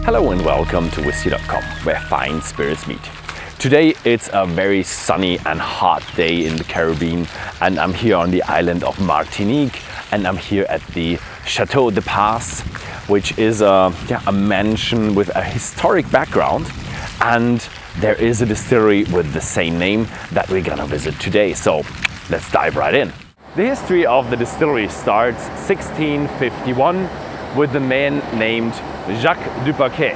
Hello and welcome to Whisky.com, where fine spirits meet. Today it's a very sunny and hot day in the Caribbean, and I'm here on the island of Martinique, and I'm here at the Chateau Depaz, which is a mansion with a historic background, and there is a distillery with the same name that we're gonna visit today. So let's dive right in. The history of the distillery starts 1651 with the man named Jacques Dupaz,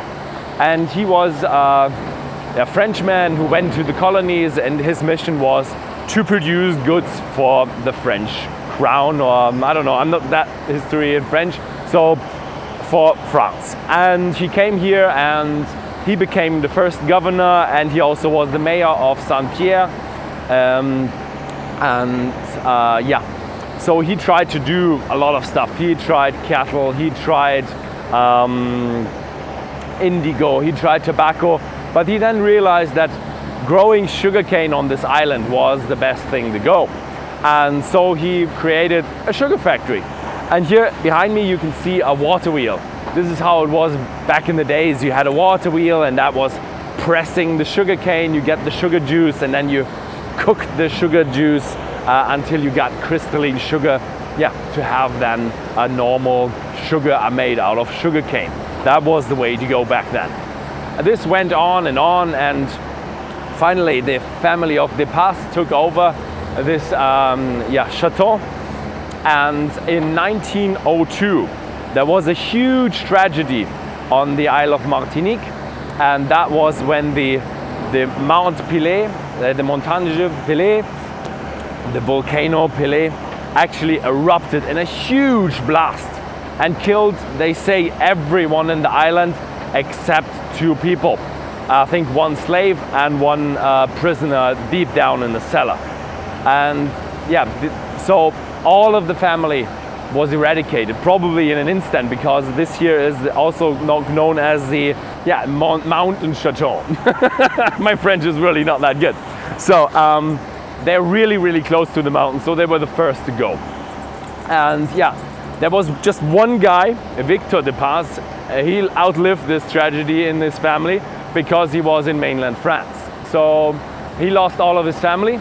and he was a Frenchman who went to the colonies, and his mission was to produce goods for the French crown, or I don't know, I'm not that history in French, so for France. And he came here and he became the first governor, and he also was the mayor of Saint Pierre. So he tried to do a lot of stuff. He tried cattle, he tried indigo, he tried tobacco, but he then realized that growing sugarcane on this island was the best thing to go. And so he created a sugar factory. And here behind me you can see a water wheel. This is how it was back in the days. You had a water wheel, and that was pressing the sugarcane. You get the sugar juice, and then you cook the sugar juice until you got crystalline sugar, to have then a normal sugar made out of sugarcane. That was the way to go back then. This went on, and finally the family of Depaz took over this chateau. And in 1902 there was a huge tragedy on the Isle of Martinique, and that was when the Mount Pelée, the Montagne Pelée, the volcano Pelée, actually erupted in a huge blast and killed, they say, everyone in the island except 2 people. I think 1 slave and 1 prisoner deep down in the cellar. And so all of the family was eradicated, probably in an instant, because this here is also known as the mountain chateau. My French is really not that good. So they're really close to the mountain, so they were the first to go. And there was just one guy, Victor Depaz. He outlived this tragedy in his family because he was in mainland France. So he lost all of his family,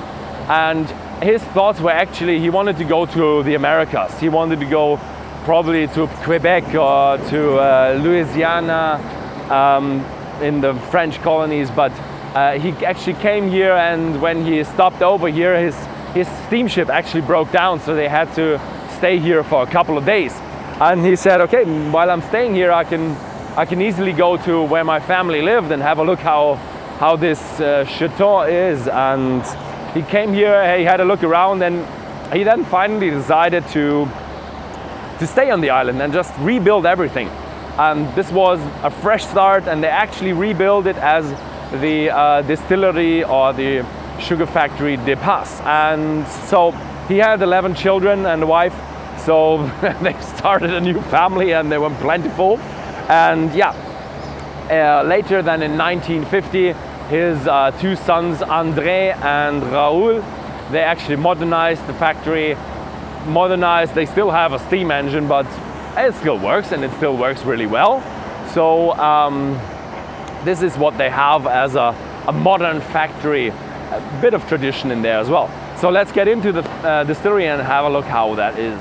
and his thoughts were actually he wanted to go to the Americas. He wanted to go probably to Quebec or to Louisiana in the French colonies, but he actually came here, and when he stopped over here, his steamship actually broke down, so they had to stay here for a couple of days. And he said, okay, while I'm staying here, I can easily go to where my family lived and have a look how this chateau is. And he came here, he had a look around, and he then finally decided to stay on the island and just rebuild everything. And this was a fresh start, and they actually rebuilt it as the distillery, or the sugar factory Depaz. And so he had 11 children and a wife, so they started a new family, and they were plentiful. And later then in 1950, his 2 sons, André and Raoul, they actually modernized the factory. They still have a steam engine, but it still works, and it still works really well. So this is what they have as a modern factory, a bit of tradition in there as well. So let's get into the distillery and have a look how that is.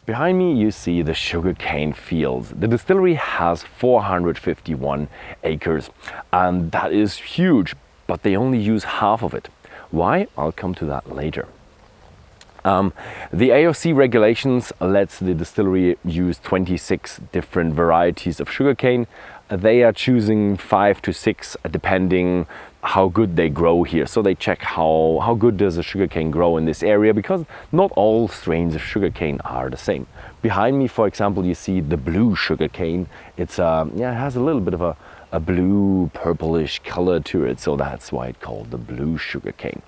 Behind me you see the sugarcane fields. The distillery has 451 acres, and that is huge, but they only use half of it. Why? I'll come to that later. The AOC regulations lets the distillery use 26 different varieties of sugarcane. They are choosing 5 to 6 depending how good they grow here. So they check how good does a sugarcane grow in this area, because not all strains of sugarcane are the same. Behind me, for example, you see the blue sugarcane. It's it has a little bit of a blue purplish color to it, so that's why it's called the blue sugarcane.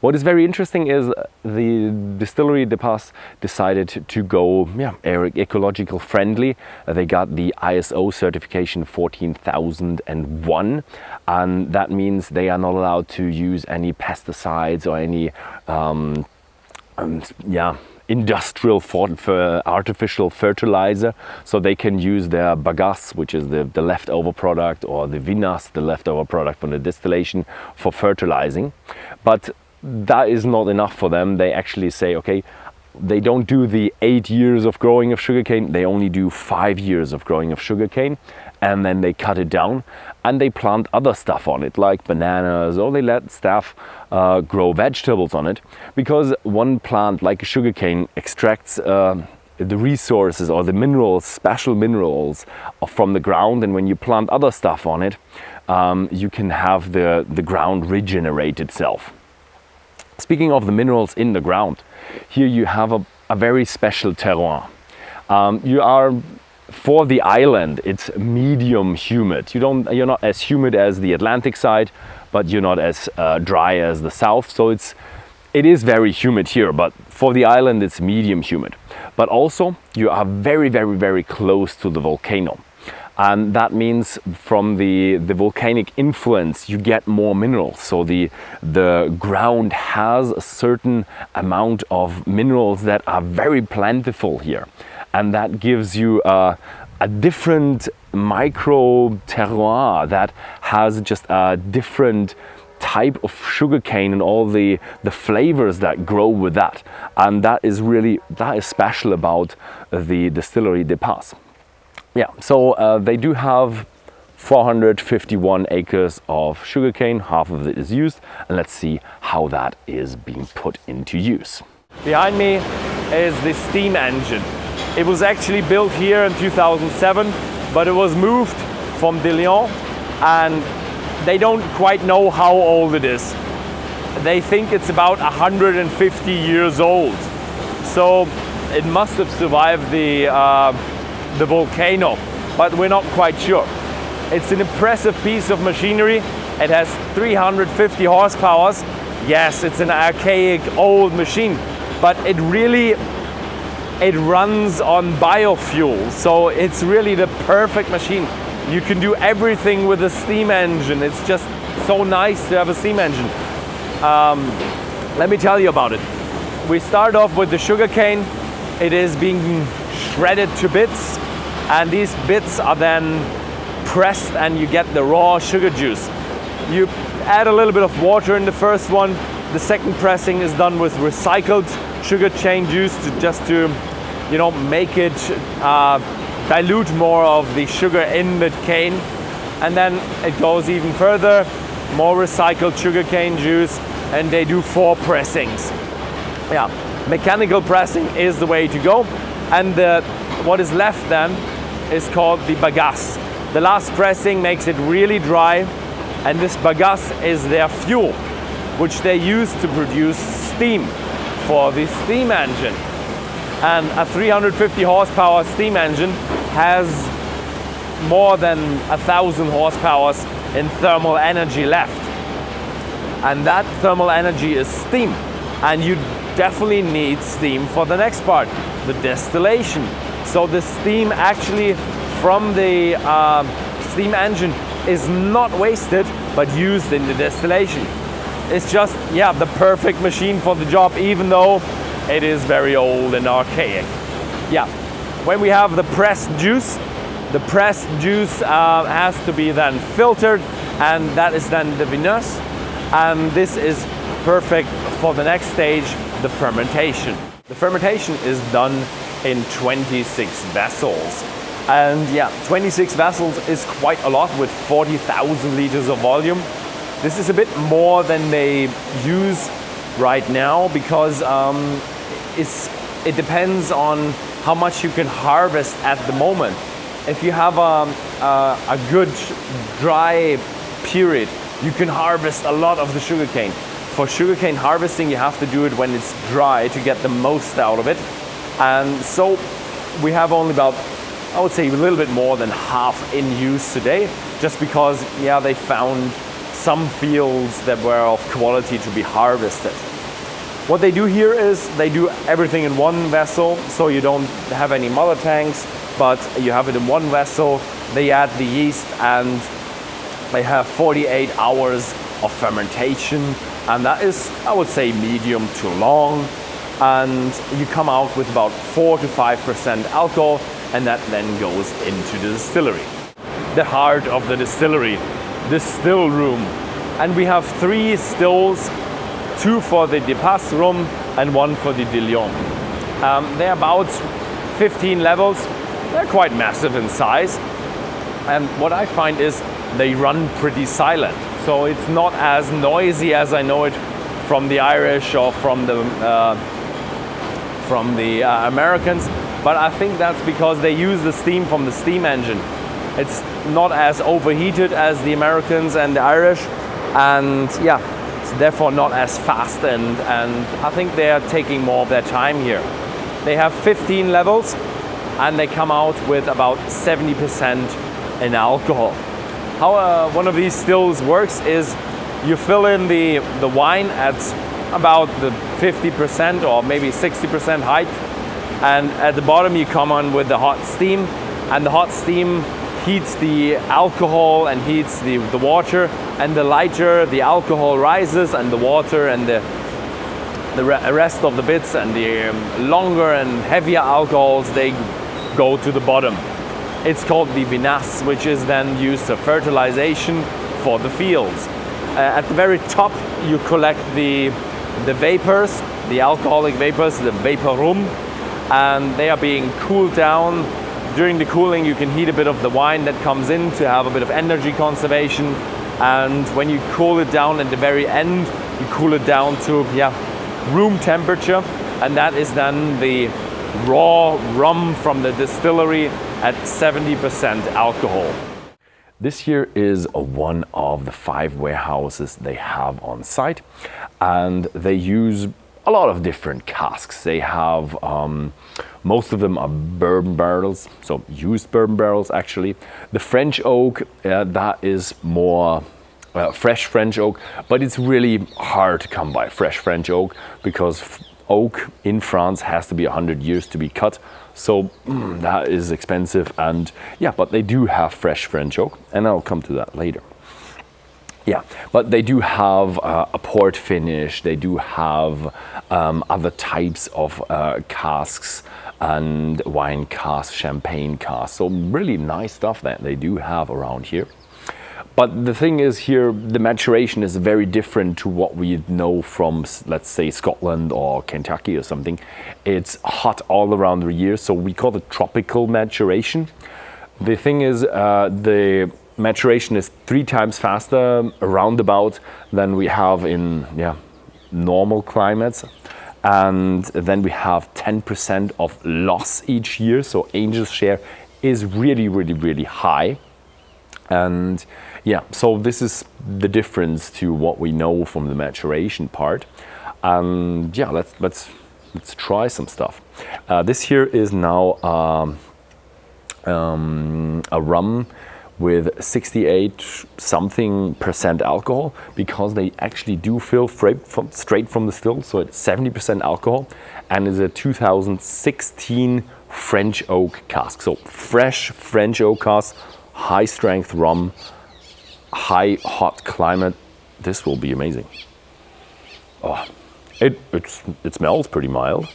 What is very interesting is the distillery Depaz decided to go ecological friendly. They got the ISO certification 14001, and that means they are not allowed to use any pesticides or any industrial for artificial fertilizer, so they can use their bagasse, which is the leftover product, or the vinasse, the leftover product from the distillation, for fertilizing. But that is not enough for them. They actually say, okay, they don't do the 8 years of growing of sugarcane, they only do 5 years of growing of sugarcane, and then they cut it down and they plant other stuff on it, like bananas, or they let staff grow vegetables on it, because one plant like a sugarcane extracts the resources or the minerals, special minerals from the ground, and when you plant other stuff on it, you can have the ground regenerate itself. Speaking of the minerals in the ground, here you have a very special terroir. For the island, it's medium humid. You're not as humid as the Atlantic side, but you're not as dry as the south. So it is very humid here, but for the island, it's medium humid. But also, you are very, very, very close to the volcano. And that means from the volcanic influence, you get more minerals. So the ground has a certain amount of minerals that are very plentiful here. And that gives you a different micro terroir that has just a different type of sugarcane and all the flavors that grow with that. And that is special about the distillery Depaz. Yeah, so they do have 451 acres of sugarcane, half of it is used, and let's see how that is being put into use. Behind me is the steam engine. It was actually built here in 2007, but it was moved from De Lyon, and they don't quite know how old it is. They think it's about 150 years old. So it must have survived the volcano, but we're not quite sure. It's an impressive piece of machinery. It has 350 horsepower. Yes, it's an archaic old machine, but it runs on biofuel, so it's really the perfect machine. You can do everything with a steam engine. It's just so nice to have a steam engine. Let me tell you about it. We start off with the sugarcane. It is being shredded to bits, and these bits are then pressed and you get the raw sugar juice. You add a little bit of water in the first one. The second pressing is done with recycled sugar cane juice to make it dilute more of the sugar in the cane. And then it goes even further, more recycled sugar cane juice, and they do 4 pressings. Yeah, mechanical pressing is the way to go. And what is left then is called the bagasse. The last pressing makes it really dry, and this bagasse is their fuel, which they use to produce steam for the steam engine. And a 350 horsepower steam engine has more than 1,000 horsepower in thermal energy left. And that thermal energy is steam. And you definitely need steam for the next part, the distillation. So the steam actually from the steam engine is not wasted, but used in the distillation. It's just, the perfect machine for the job, even though it is very old and archaic. Yeah, when we have the pressed juice has to be then filtered, and that is then the vinasse. And this is perfect for the next stage, the fermentation. The fermentation is done in 26 vessels. And 26 vessels is quite a lot with 40,000 liters of volume. This is a bit more than they use right now, because it depends on how much you can harvest at the moment. If you have a good dry period, you can harvest a lot of the sugarcane. For sugarcane harvesting, you have to do it when it's dry to get the most out of it. And so we have only about, I would say, a little bit more than half in use today, just because they found some fields that were of quality to be harvested. What they do here is they do everything in one vessel, so you don't have any mother tanks, but you have it in one vessel. They add the yeast and they have 48 hours of fermentation, and that is, I would say, medium to long. And you come out with about 4 to 5% alcohol, and that then goes into the distillery. The heart of the distillery, the still room. And we have 3 stills, 2 for the Depaz room and 1 for the De Lyon. They're about 15 levels. They're quite massive in size. And what I find is they run pretty silent. So it's not as noisy as I know it from the Irish or from the Americans. But I think that's because they use the steam from the steam engine. It's not as overheated as the Americans and the Irish. And yeah, it's therefore not as fast, and I think they are taking more of their time here. They have 15 levels and they come out with about 70% in alcohol. How one of these stills works is you fill in the wine at about the 50% or maybe 60% height, and at the bottom you come on with the hot steam, and the hot steam heats the alcohol and heats the water, and the lighter the alcohol rises and the water and the rest of the bits and the longer and heavier alcohols, they go to the bottom. It's called the vinasse, which is then used for fertilization for the fields. At the very top you collect the vapors, the alcoholic vapors, the vaporum, and they are being cooled down. During the cooling you can heat a bit of the wine that comes in to have a bit of energy conservation, and when you cool it down at the very end, you cool it down to room temperature, and that is then the raw rum from the distillery at 70% alcohol. This here is one of the 5 warehouses they have on site, and they use a lot of different casks. They have most of them are bourbon barrels, so used bourbon barrels actually. The French oak, that is more fresh French oak, but it's really hard to come by fresh French oak because oak in France has to be 100 years to be cut. So that is expensive, and yeah, but they do have fresh French oak, and I'll come to that later. Yeah, but they do have a port finish, they do have other types of casks and wine casks, champagne casks, so really nice stuff that they do have around here. But the thing is here, the maturation is very different to what we know from, let's say, Scotland or Kentucky or something. It's hot all around the year, so we call it tropical maturation. The thing is, the maturation is 3 times faster around about than we have in normal climates, and then we have 10% of loss each year, so Angel's share is really high. And yeah, so this is the difference to what we know from the maturation part. And yeah, let's try some stuff. This here is now a rum with 68 something % alcohol, because they actually do fill straight from the still, so it's 70% alcohol, and is a 2016 French oak cask. So fresh French oak cask, high strength rum, high hot climate. This will be amazing. Oh, it smells pretty mild.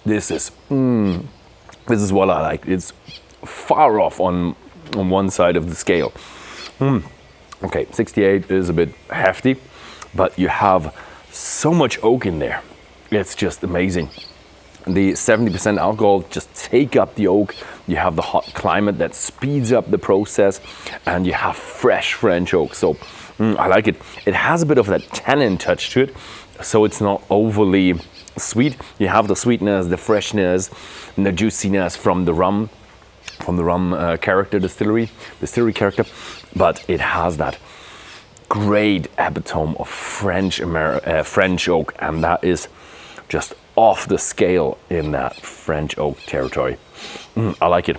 This is what I like. It's far off on one side of the scale. Okay, 68 is a bit hefty, but you have so much oak in there. It's just amazing. The 70% alcohol just take up the oak. You have the hot climate that speeds up the process, and you have fresh French oak. So I like it. It has a bit of that tannin touch to it, so it's not overly sweet. You have the sweetness, the freshness, and the juiciness from the rum, character, distillery character, but it has that great epitome of French oak, and that is just off the scale in that French oak territory. I like it.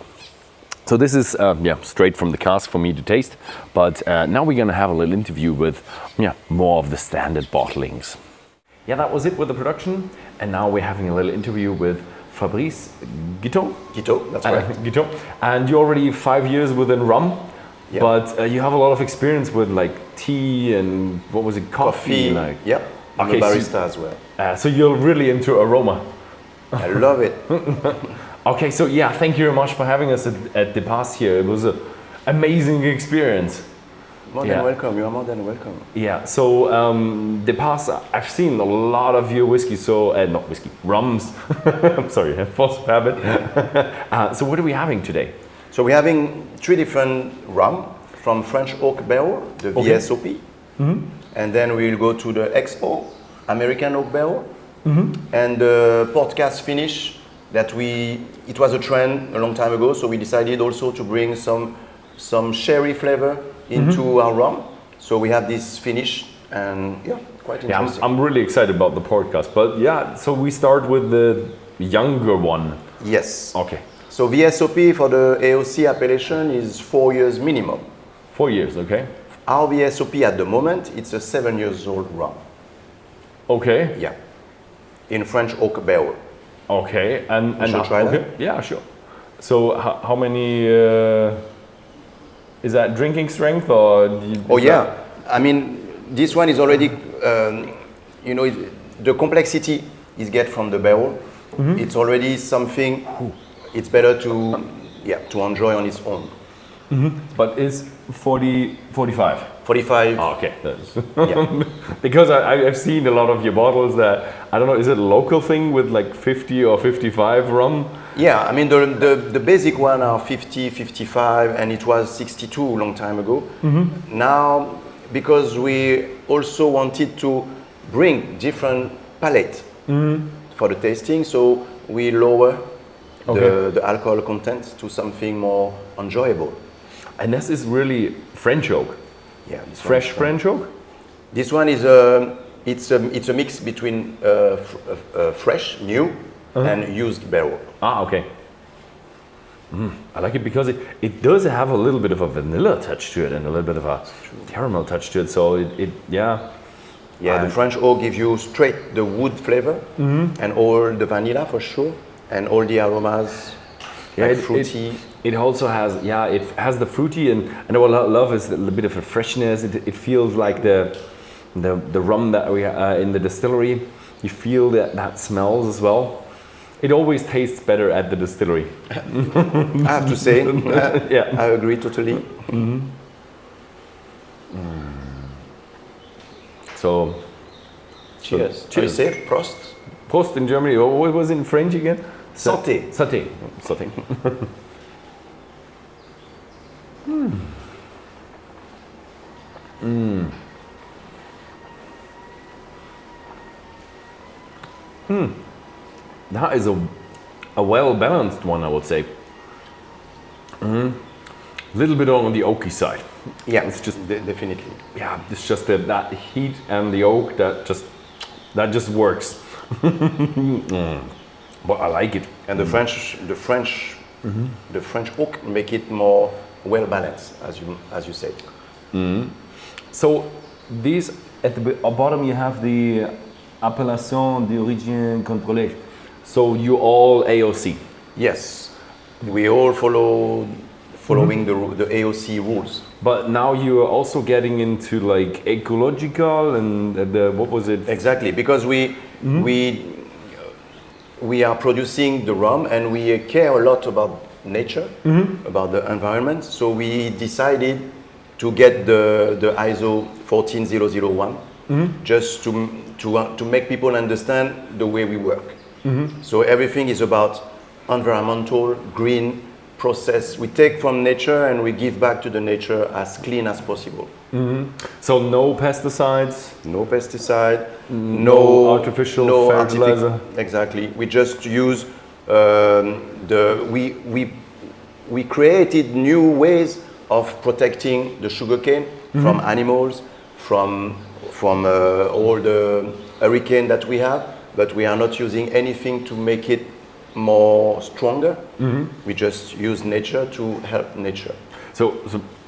So this is straight from the cask for me to taste, but now we're gonna have a little interview with more of the standard bottlings. Yeah, that was it with the production, and now we're having a little interview with Fabrice Guiteau. Guiteau, that's right. Guiteau. And you're already 5 years within rum, yep. but you have a lot of experience with like tea and what was it, coffee? Like, yep. Okay, I'm a barista as well. So you're really into aroma. I love it. Okay, so yeah, thank you very much for having us at Depaz here. It was an amazing experience. More than welcome, you are more than welcome. Yeah, so Depaz, I've seen a lot of your whiskey, not whiskey, rums. I'm sorry, false habit. So what are we having today? So we're having 3 different rum from French oak barrel, the VSOP. And then we'll go to the XO, American oak barrel. And the port cask finish that it was a trend a long time ago, so we decided also to bring some sherry flavor into our rum. So we have this finish, and quite interesting. Yeah, I'm really excited about the podcast, but yeah, so we start with the younger one. Yes. Okay. So VSOP for the AOC appellation is 4 years minimum. 4 years, okay. Our VSOP at the moment, it's a 7 years old rum. Okay. Yeah. In French oak barrel. Okay, and should try that? Yeah, sure. So how many is that drinking strength or? I mean, this one is already the complexity is get from the barrel. It's already something. It's better to enjoy on its own. But it's 45. 45. Oh, okay. Because I've seen a lot of your bottles that, I don't know, is it a local thing with like 50 or 55 rum? Yeah, I mean the basic one are 50, 55, and it was 62 a long time ago. Now, because we also wanted to bring different palette for the tasting, so we lower the alcohol content to something more enjoyable. And this is really French oak. Yeah, fresh French oak. This one is it's a mix between fresh, new, and used barrel. Ah, okay. I like it because it does have a little bit of a vanilla touch to it and a little bit of a caramel touch to it. So the French oak gives you straight the wood flavor and all the vanilla for sure, and all the aromas, like fruity. It also has, it has the fruity, and what I love is a little bit of a freshness. It feels like the rum that we in the distillery. You feel that smells as well. It always tastes better at the distillery. I have to say, I agree totally. So, cheers. Cheers. Say Prost. Prost in Germany. What was it in French again? Santé. Santé. Santé. That is a well-balanced one, I would say. A little bit on the oaky side. Yeah, it's just definitely. Yeah, it's just that heat and the oak that just works. But I like it. And the French oak make it more well balanced, as you said. So these at the bottom you have the appellation d'origine contrôlée. So you all AOC. Yes, we all following the AOC rules. But now you are also getting into like ecological and what was it? Exactly, because we are producing the rum and we care a lot about nature, about the environment. So we decided to get the ISO 14001 just to make people understand the way we work. So everything is about environmental, green process. We take from nature and we give back to the nature as clean as possible. So no pesticides? No pesticide, no artificial fertilizer? Exactly. We just use we created new ways of protecting the sugarcane from animals, from all the hurricane that we have. but we are not using anything to make it more stronger. We just use nature to help nature. So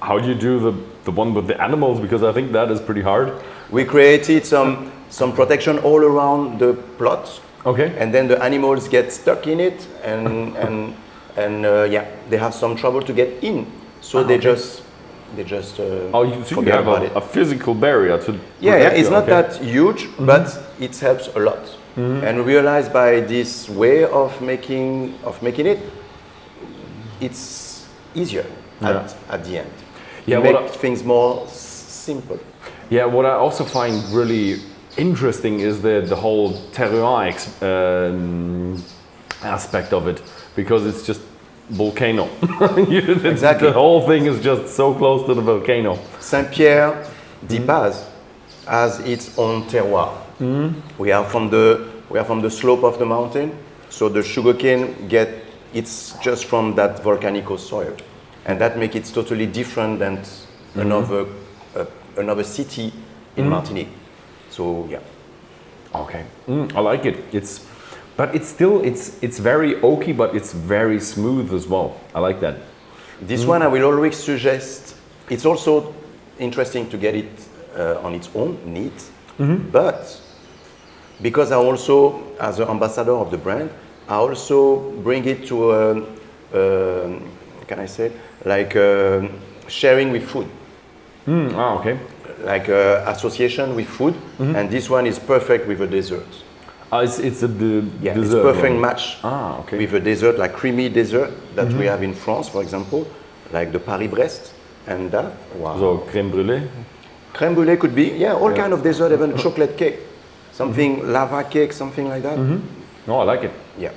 how do you do the one with the animals? Because I think that is pretty hard. We created some protection all around the plot. Okay. And then the animals get stuck in it, and yeah, they have some trouble to get in. So they just you forget have about it. a physical barrier to Yeah, protect it's you, not that huge, but it helps a lot. And we realized by this way of making it, it's easier at the end. Yeah, make things more simple. Yeah, what I also find really interesting is the whole terroir aspect of it, because it's just volcano. Exactly. The whole thing is just so close to the volcano. Saint Pierre, Depaz has its own terroir. We are from the slope of the mountain, so the sugarcane it's just from that volcanic soil, and that makes it totally different than another city in Martinique. So yeah. Okay, I like it. But it's still it's very oaky, but it's very smooth as well. I like that. This one I will always suggest. It's also interesting to get it on its own, neat. But because I also, as an ambassador of the brand, I also bring it to can I say, like sharing with food. Okay. Like association with food, and this one is perfect with a dessert. It's a dessert. It's perfect match okay. with a dessert, like creamy dessert that we have in France, for example, like the Paris-Brest, and that. Wow. So crème brûlée. Crème brûlée could be, all kind of dessert, even chocolate cake, something lava cake, something like that. No, I like it. Yeah.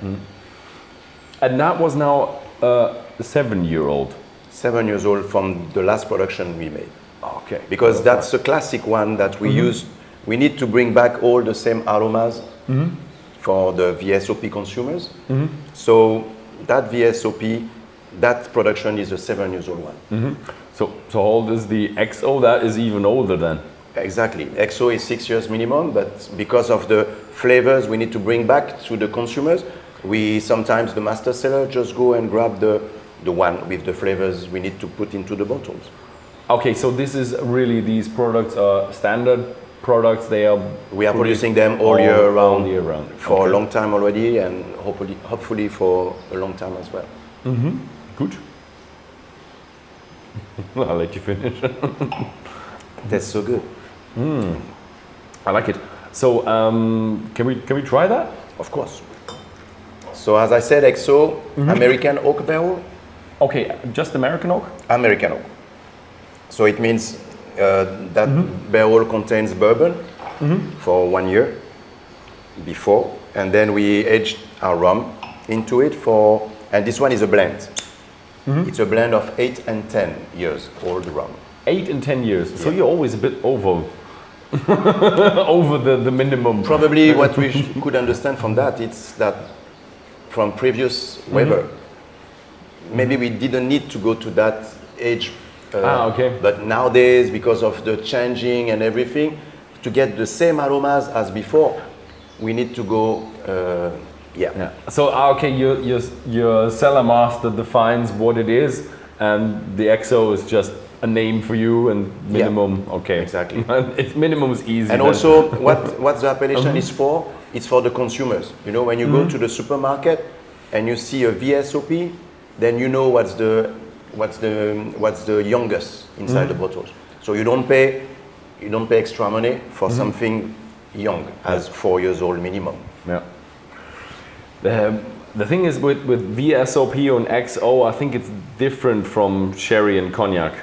And that was now a 7-year-old. 7 years old from the last production we made. Okay. Because that's a classic one that we use. We need to bring back all the same aromas for the VSOP consumers. So that VSOP, that production is a 7 years old one. So how old is the XO? That is even older then. Exactly. XO is 6 years minimum, but because of the flavors we need to bring back to the consumers, we sometimes, the master seller, just go and grab the one with the flavors we need to put into the bottles. Okay, so this is really, these products are standard products. We are producing them all year round. All year round. For a long time already, and hopefully for a long time as well. Good. I'll let you finish. That's so good. I like it. So can we try that? Of course. So as I said, XO, American oak barrel. Okay, just American oak? American oak. So it means that barrel contains bourbon for 1 year before, and then we aged our rum into it and this one is a blend. It's a blend of 8 and 10 years old rum. 8 and 10 years. So you're always a bit over the minimum. Probably what we could understand from that, it's that from previous weather, maybe we didn't need to go to that age. Okay. But nowadays, because of the changing and everything, to get the same aromas as before, we need to go. So okay, your cellar master defines what it is, and the XO is just a name for you, and minimum. Okay. Exactly. It's minimum is easy. And also, what the appellation is for? It's for the consumers. You know, when you go to the supermarket and you see a VSOP, then you know what's the youngest inside the bottles. So you don't pay extra money for something young as 4 years old minimum. Yeah. The thing is with VSOP and XO, I think it's different from sherry and cognac.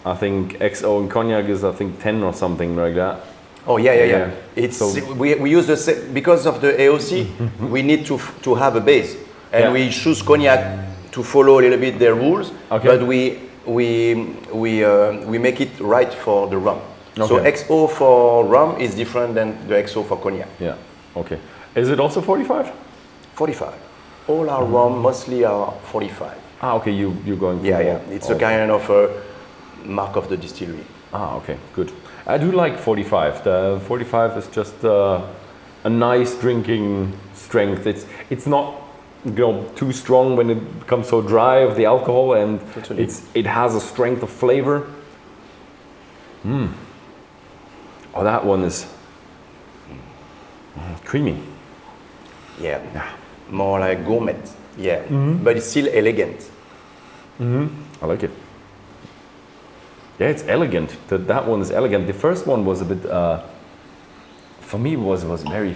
I think XO and cognac is 10 or something like that. Oh yeah. It's we use the same because of the AOC. We need to have a base, and we choose cognac to follow a little bit their rules. Okay. But we make it right for the rum. Okay. So XO for rum is different than the XO for cognac. Yeah. Okay. Is it also 45? 45. All our rum mostly are 45. Okay. You're going for more. Yeah. It's a kind of a mark of the distillery. Okay. Good. I do like 45. The 45 is just a nice drinking strength. It's not, you know, too strong when it becomes so dry of the alcohol, and Totally. it has a strength of flavor. Oh, that one is creamy. Yeah, more like gourmet. Yeah, but it's still elegant. I like it. Yeah, it's elegant. That one is elegant. The first one was a bit, for me, was very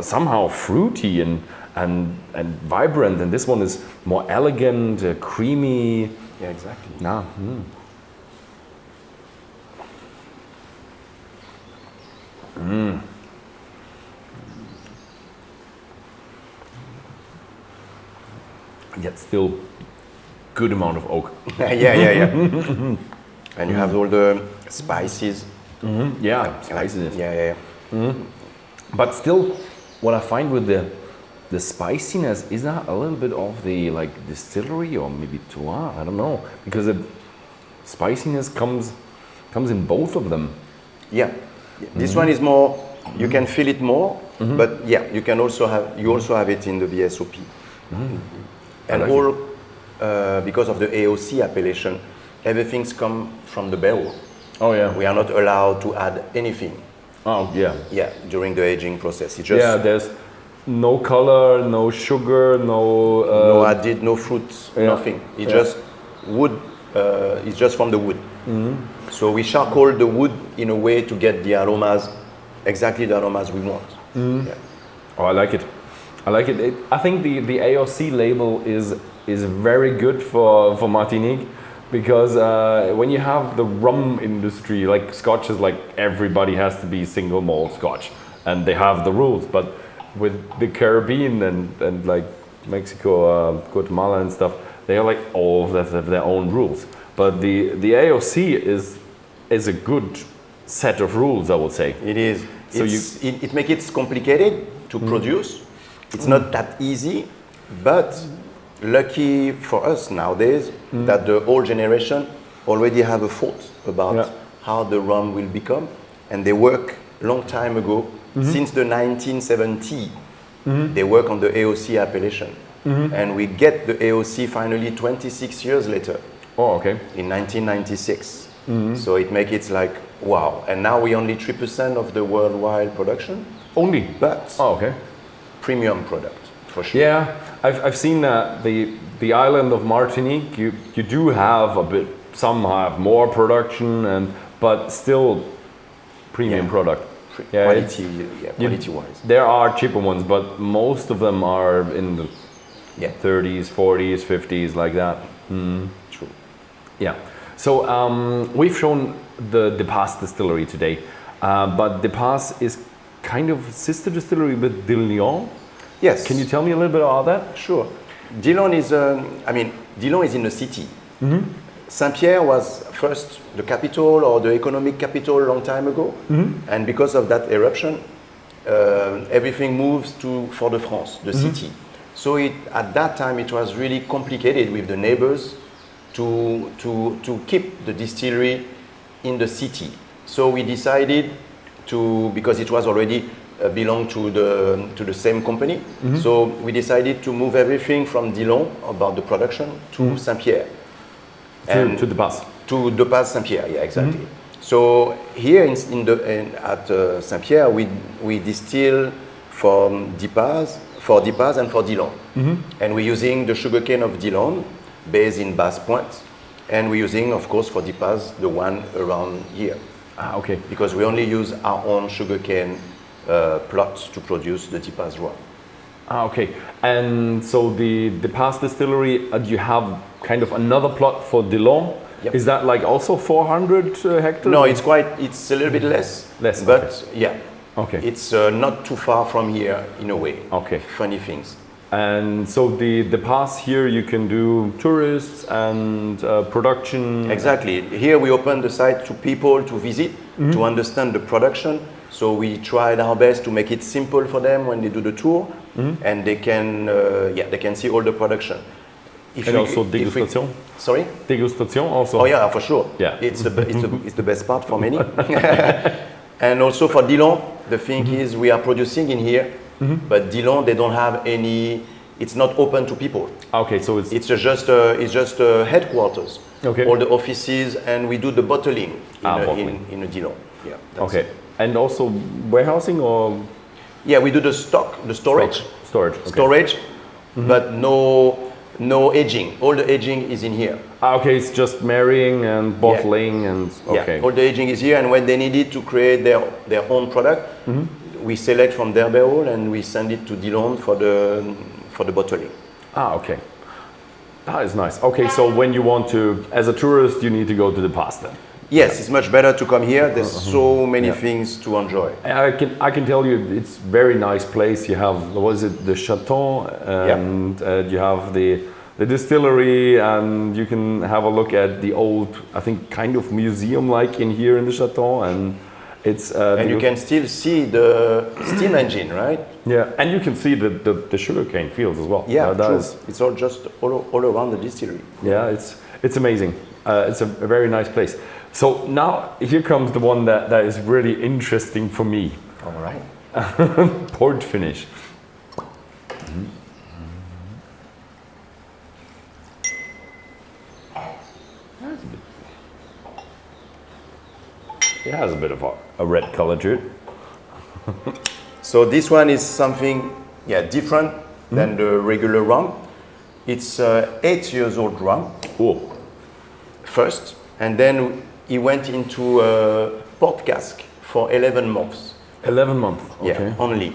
somehow fruity and vibrant, and this one is more elegant, creamy. Yeah, exactly. Nah. Yet still good amount of oak. yeah. And you have all the spices. Yeah, spiciness. Yeah. But still, what I find with the spiciness is that a little bit of the like distillery or maybe terroir. I don't know, because the spiciness comes in both of them. Yeah. This one is more. You can feel it more, but yeah, you also have it in the VSOP. And like all because of the AOC appellation, everything's come from the barrel. Oh yeah. We are not allowed to add anything. Oh yeah. Yeah, during the aging process. It just There's no color, no sugar, no. no added, no fruits, nothing. It's just wood. It's just from the wood. So we charcoal the wood in a way to get the aromas, exactly the aromas we want. Yeah. Oh, I like it. I think the AOC label is very good for Martinique, because when you have the rum industry, like Scotch is like everybody has to be single malt Scotch, and they have the rules. But with the Caribbean and like Mexico, Guatemala and stuff, they are like all of them have their own rules. But the AOC is a good set of rules, I would say. It is. So it makes it complicated to produce. It's not that easy, but lucky for us nowadays that the old generation already have a thought about how the rum will become, and they work long time ago, since the 1970. They work on the AOC appellation, and we get the AOC finally 26 years later. Oh, okay. In 1996. So it makes it like wow, and now we only 3% of the worldwide production. Only. But okay. Premium product for sure. Yeah, I've seen that the island of Martinique, you do have a bit. Some have more production but still premium product. Quality wise. There are cheaper ones, but most of them are in the 30s, 40s, 50s, like that. True. Yeah. So we've shown the Depaz Distillery today, but Depaz is kind of sister distillery with Dillon. Yes. Can you tell me a little bit about that? Sure. Dillon is, Dillon is in the city. Saint Pierre was first the capital or the economic capital a long time ago, and because of that eruption, everything moves to Fort-de-France, the city. So at that time it was really complicated with the neighbors to keep the distillery in the city. So we decided because it was already belonged to the same company. So we decided to move everything from Dillon about the production to Saint Pierre. And to Depaz. To Depaz Saint Pierre, yeah, exactly. So here at Saint Pierre, we distill for Depaz and for Dillon. And we're using the sugarcane of Dillon, based in Basse Pointe, and we're using, of course, for Depaz, the one around here. Ah, okay. Because we only use our own sugarcane plots to produce the Depaz rum. Ah, okay. And so the Depaz Distillery, you have kind of another plot for Dillon. Yep. Is that like also 400 hectares? No, it's a little bit less. Less, but okay. yeah. Okay. It's not too far from here in a way. Okay. Funny things. And so the Depaz here, you can do tourists and production. Exactly. Here we open the site to people to visit, to understand the production. So we tried our best to make it simple for them when they do the tour, and they can see all the production. Also degustation. Sorry? Degustation also. Oh yeah, for sure. Yeah. It's the best part for many. And also for Dillon, the thing is we are producing in here, but Dillon, they don't have any, it's not open to people. Okay, so It's just headquarters. Okay. All the offices, and we do the bottling bottling. in a Dillon. Yeah. That's okay, it. and also warehousing or Yeah, we do the storage. storage. Okay. Storage, but no aging. All the aging is in here. Okay, it's just marrying and bottling and okay. Yeah, all the aging is here, and when they need it to create their own product, we select from their barrel and we send it to Dillon for the bottling. Okay. That is nice. Okay, so when you want to, as a tourist, you need to go to Depaz then. Yes, it's much better to come here. There's so many things to enjoy. I can tell you, it's very nice place. You have, what is it, the chateau, and you have the distillery, and you can have a look at the old, I think, kind of museum-like in here in the chateau, and it's. And you can still see the steam engine, right? Yeah, and you can see the sugarcane fields as well. Yeah, that true. is- It's all just all around the distillery. Yeah, it's amazing. It's a very nice place. So now here comes the one that is really interesting for me. All right. Port finish. It has a bit of a red color to it. So this one is something, different than the regular rum. It's 8 years old rum Oh, first, and then he went into a port cask for 11 months. 11 months. Okay. Yeah, only.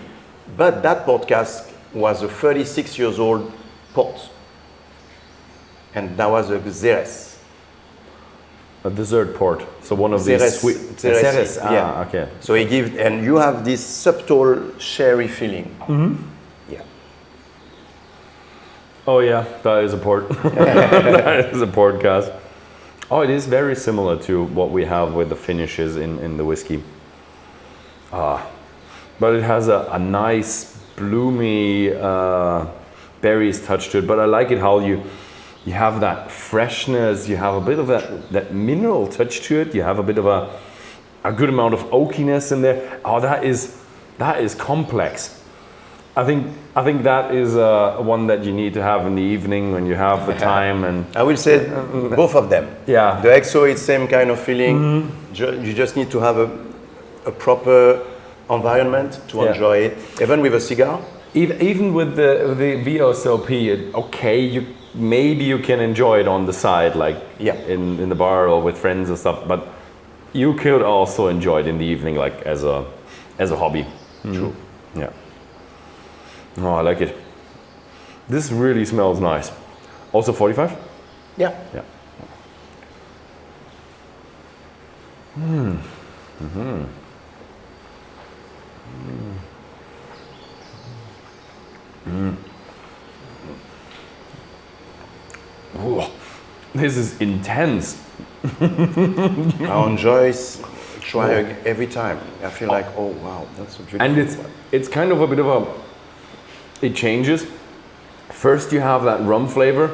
But that port cask was a 36 years old port, and that was a Xeres. A dessert port. So one of Xeres, these sweet. Xeres, Xeres, yeah. Okay. So he gives, and you have this subtle sherry feeling. Yeah. Oh yeah, that is a port. That is a port cask. Oh, it is very similar to what we have with the finishes in the whiskey. But it has a nice bloomy berries touch to it. But I like it how you have that freshness. You have a bit of that mineral touch to it. You have a bit of a good amount of oakiness in there. Oh, that is complex. I think that is one that you need to have in the evening when you have the time. And I will say both of them. Yeah. The XO is same kind of feeling. You just need to have a proper environment to enjoy it. Even with a cigar. even with the VOSLP, okay, maybe you can enjoy it on the side, like in the bar or with friends and stuff. But you could also enjoy it in the evening, like as a hobby. True. Yeah. Oh, I like it. This really smells nice. Also 45? Yeah. Yeah. Ooh, this is intense. I enjoy try every time. I feel like, oh wow, that's a beautiful. And it's kind of a bit of it changes. First you have that rum flavor,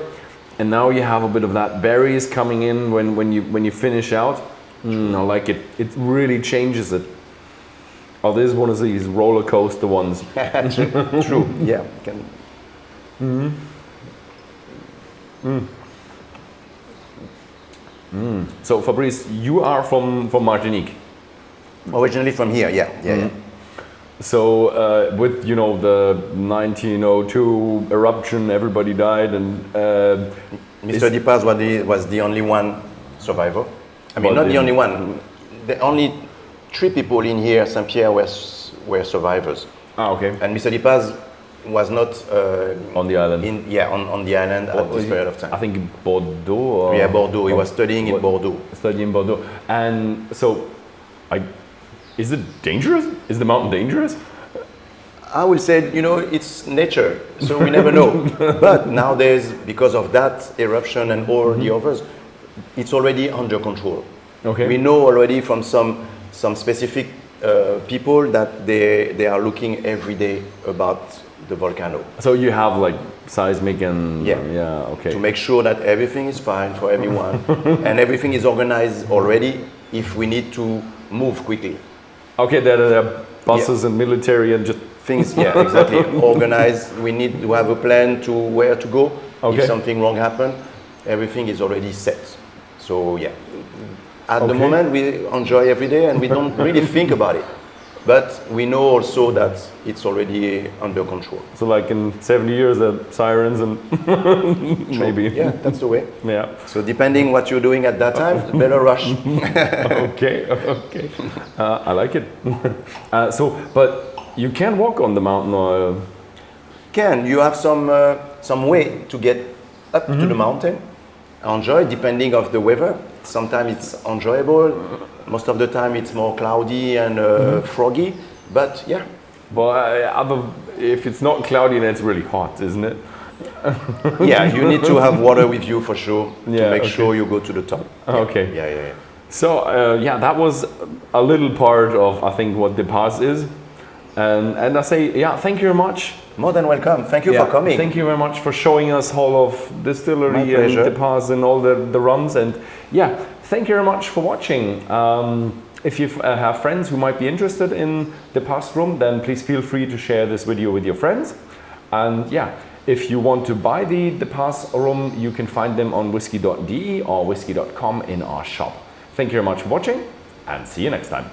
and now you have a bit of that berries coming in when you finish out. I like it. It really changes it. Oh, this is one of these roller coaster ones. True. Yeah. So Fabrice, you are from Martinique. Originally from here. Yeah. So with the 1902 eruption, everybody died, and Mr. Depaz was the only one survivor. I mean, not the only one. The only 3 people in here, Saint Pierre, were survivors. Okay. And Mr. Depaz was not on the island. On the island at this period of time. I think Bordeaux. Yeah, Bordeaux. He was studying in Bordeaux. Studying in Bordeaux, and so, is it dangerous? Is the mountain dangerous? I will say, it's nature, so we never know. But nowadays, because of that eruption and all the others, it's already under control. Okay. We know already from some specific people that they are looking every day about the volcano. So you have like seismic and okay. To make sure that everything is fine for everyone and everything is organized already if we need to move quickly. Okay, there are buses and military and just things. Yeah, exactly. Organized. We need to have a plan to where to go. Okay. If something wrong happens, everything is already set. So yeah, at the moment we enjoy every day and we don't really think about it. But we know also that it's already under control. So like in 70 years, sirens and maybe. Yeah, that's the way. Yeah. So depending what you're doing at that time, better rush. Okay. I like it. But you can walk on the mountain or... You have some way to get up to the mountain. Enjoy depending of the weather. Sometimes it's enjoyable. Most of the time it's more cloudy and froggy. But yeah. But if it's not cloudy, then it's really hot, isn't it? Yeah, you need to have water with you for sure to make okay. sure you go to the top. Okay. Yeah. So that was a little part of, I think, what Depaz is. And I say, thank you very much. More than welcome. Thank you for coming. Thank you very much for showing us Hall of Distillery and Depaz and all the rums. And thank you very much for watching. If you have friends who might be interested in Depaz rum, then please feel free to share this video with your friends. And if you want to buy the Depaz rum, you can find them on Whisky.de or Whisky.com in our shop. Thank you very much for watching and see you next time.